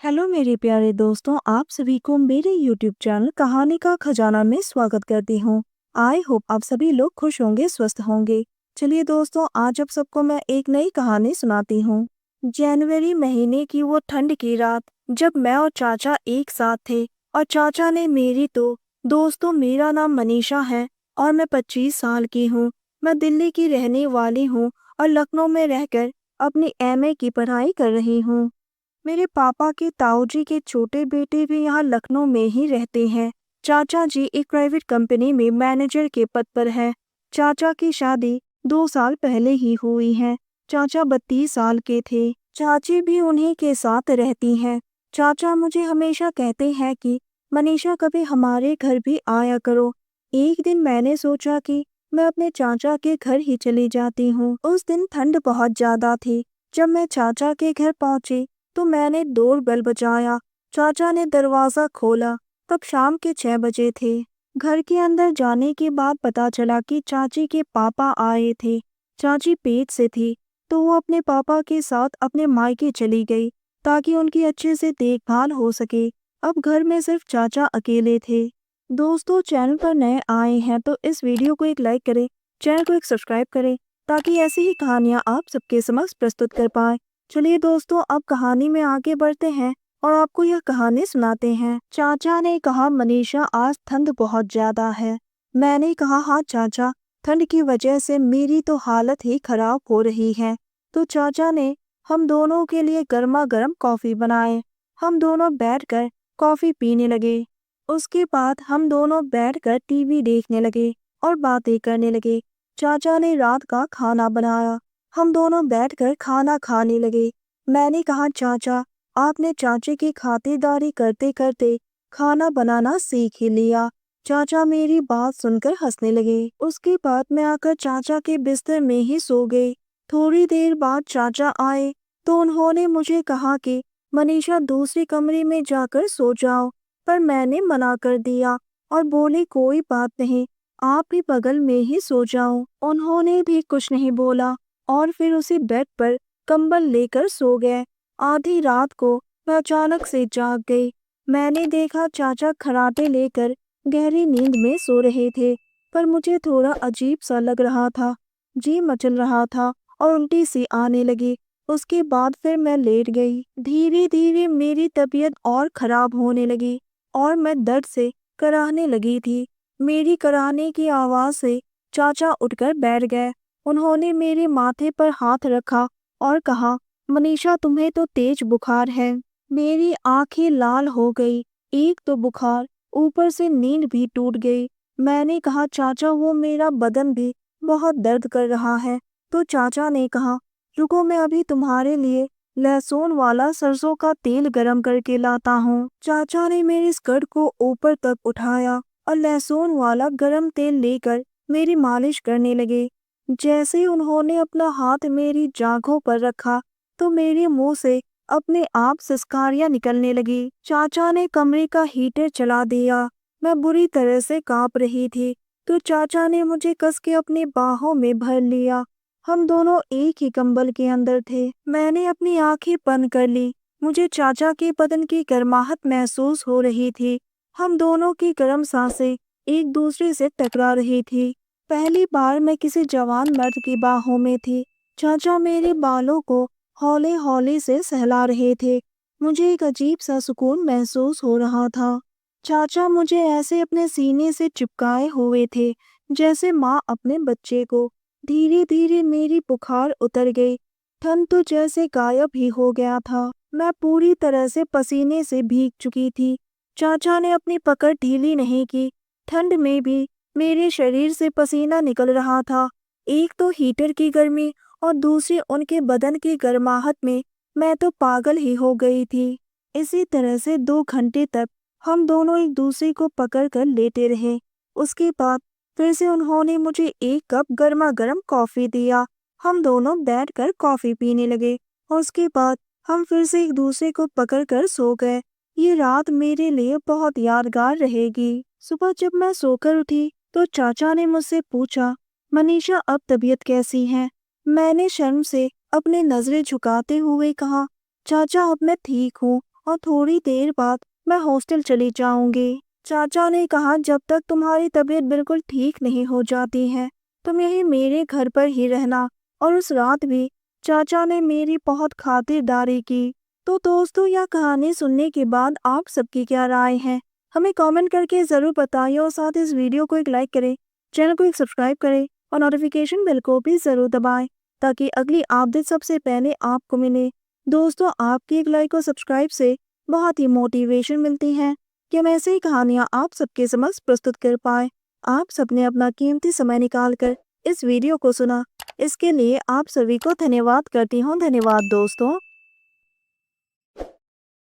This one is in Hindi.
हेलो मेरे प्यारे दोस्तों, आप सभी को मेरे यूट्यूब चैनल कहानी का खजाना में स्वागत करती हूँ। आई होप आप सभी लोग खुश होंगे, स्वस्थ होंगे। चलिए दोस्तों, आज आप सबको मैं एक नई कहानी सुनाती हूँ। जनवरी महीने की वो ठंड की रात, जब मैं और चाचा एक साथ थे और चाचा ने मेरी तो दोस्तों, मेरा नाम मनीषा है और मैं 25 साल की हूँ। मैं दिल्ली की रहने वाली हूँ और लखनऊ में रहकर अपनी एमए की पढ़ाई कर रही हूँ। मेरे पापा के ताऊजी के छोटे बेटे भी यहाँ लखनऊ में ही रहते हैं। चाचा जी एक प्राइवेट कंपनी में मैनेजर के पद पर है। चाचा की शादी 2 साल पहले ही हुई है। चाचा 32 साल के थे। चाची भी उन्हीं के साथ रहती हैं। चाचा मुझे हमेशा कहते हैं कि मनीषा, कभी हमारे घर भी आया करो। एक दिन मैंने सोचा कि मैं अपने चाचा के घर ही चली जाती हूँ। उस दिन ठंड बहुत ज्यादा थी। जब मैं चाचा के घर पहुंची तो मैंने डोर बेल बजाया। चाचा ने दरवाजा खोला। तब शाम के 6 बजे थे। घर के अंदर जाने के बाद पता चला कि चाची के पापा आए थे। चाची पेट से थी तो वो अपने पापा के साथ अपने मायके चली गई ताकि उनकी अच्छे से देखभाल हो सके। अब घर में सिर्फ चाचा अकेले थे। दोस्तों, चैनल पर नए आए हैं तो इस वीडियो को एक लाइक करें, चैनल को एक सब्सक्राइब करें ताकि ऐसी ही कहानियां आप सबके समक्ष प्रस्तुत कर पाए। चलिए दोस्तों, अब कहानी में आगे बढ़ते हैं और आपको यह कहानी सुनाते हैं। चाचा ने कहा, मनीषा आज ठंड बहुत ज्यादा है। मैंने कहा, हाँ चाचा, ठंड की वजह से मेरी तो हालत ही खराब हो रही है। तो चाचा ने हम दोनों के लिए गर्मा गर्म कॉफी बनाए। हम दोनों बैठकर कॉफी पीने लगे। उसके बाद हम दोनों बैठकर टीवी देखने लगे और बातें करने लगे। चाचा ने रात का खाना बनाया। हम दोनों बैठकर खाना खाने लगे। मैंने कहा, चाचा, आपने चाचे की खातिरदारी करते करते खाना बनाना सीख ही लिया। चाचा मेरी बात सुनकर हंसने लगे। उसके बाद मैं आकर चाचा के बिस्तर में ही सो गई। थोड़ी देर बाद चाचा आए तो उन्होंने मुझे कहा कि मनीषा, दूसरे कमरे में जाकर सो जाओ। पर मैंने मना कर दिया और बोली, कोई बात नहीं, आप भी बगल में ही सो जाओ। उन्होंने भी कुछ नहीं बोला और फिर उसी बेड पर कंबल लेकर सो गए। आधी रात को मैं अचानक से जाग गई। मैंने देखा चाचा खराटे लेकर गहरी नींद में सो रहे थे, पर मुझे थोड़ा अजीब सा लग रहा था। जी मचल रहा था और उल्टी सी आने लगी। उसके बाद फिर मैं लेट गई। धीरे धीरे मेरी तबीयत और खराब होने लगी और मैं दर्द से कराहने लगी थी। मेरी कराहने की आवाज से चाचा उठकर बैठ गए। उन्होंने मेरे माथे पर हाथ रखा और कहा, मनीषा, तुम्हें तो तेज बुखार है। मेरी आंखें लाल हो गई। एक तो बुखार, ऊपर से नींद भी टूट गई। मैंने कहा, चाचा, वो मेरा बदन भी बहुत दर्द कर रहा है। तो चाचा ने कहा, रुको, मैं अभी तुम्हारे लिए लहसुन वाला सरसों का तेल गरम करके लाता हूँ। चाचा ने मेरी स्कर्ट को ऊपर तक उठाया और लहसुन वाला गरम तेल लेकर मेरी मालिश करने लगे। जैसे ही उन्होंने अपना हाथ मेरी जांघों पर रखा तो मेरे मुंह से अपने आप सिसकारियां निकलने लगी। चाचा ने कमरे का हीटर चला दिया। मैं बुरी तरह से कांप रही थी तो चाचा ने मुझे कस के अपनी बाहों में भर लिया। हम दोनों एक ही कंबल के अंदर थे। मैंने अपनी आंखें बंद कर ली। मुझे चाचा के बदन की गर्माहट महसूस हो रही थी। हम दोनों की गर्म सांसें एक दूसरे से टकरा रही थी। पहली बार मैं किसी जवान मर्द की बाहों में थी। चाचा मेरे बालों को हौले हौले से सहला रहे थे। मुझे एक अजीब सा सुकून महसूस हो रहा था। चाचा मुझे ऐसे अपने सीने से चिपकाए हुए थे जैसे माँ अपने बच्चे को। धीरे धीरे मेरी बुखार उतर गई। ठंड तो जैसे गायब ही हो गया था। मैं पूरी तरह से पसीने से भीग चुकी थी। चाचा ने अपनी पकड़ ढीली नहीं की। ठंड में भी मेरे शरीर से पसीना निकल रहा था। एक तो हीटर की गर्मी और दूसरी उनके बदन की गर्माहट में मैं तो पागल ही हो गई थी। इसी तरह से 2 घंटे तक हम दोनों एक दूसरे को पकड़कर लेटे रहे। उसके बाद फिर से उन्होंने मुझे एक कप गर्मा गर्म कॉफी दिया। हम दोनों बैठकर कॉफी पीने लगे और उसके बाद हम फिर से एक दूसरे को पकड़कर सो गए। ये रात मेरे लिए बहुत यादगार रहेगी। सुबह जब मैं सोकर उठी तो चाचा ने मुझसे पूछा, मनीषा, अब तबीयत कैसी है? मैंने शर्म से अपनी नजरें झुकाते हुए कहा, चाचा, अब मैं ठीक हूँ और थोड़ी देर बाद मैं हॉस्टल चली जाऊंगी। चाचा ने कहा जब तक तुम्हारी तबीयत बिल्कुल ठीक नहीं हो जाती है तुम यही मेरे घर पर ही रहना। और उस रात भी चाचा ने मेरी बहुत खातिरदारी की। तो दोस्तों यह कहानी सुनने के बाद आप सबकी क्या राय है हमें कमेंट करके ज़रूर बताइए और साथ इस वीडियो को एक लाइक करें, चैनल को एक सब्सक्राइब करें और नोटिफिकेशन बेल को भी ज़रूर दबाएं ताकि अगली अपडेट सबसे पहले आपको मिले। दोस्तों आपकी एक लाइक और सब्सक्राइब से बहुत ही मोटिवेशन मिलती है कि हम ऐसे ही कहानियाँ आप सबके समक्ष प्रस्तुत कर पाए। आप सबने अपना कीमती समय निकालकर इस वीडियो को सुना, इसके लिए आप सभी को धन्यवाद करती हूँ। धन्यवाद दोस्तों।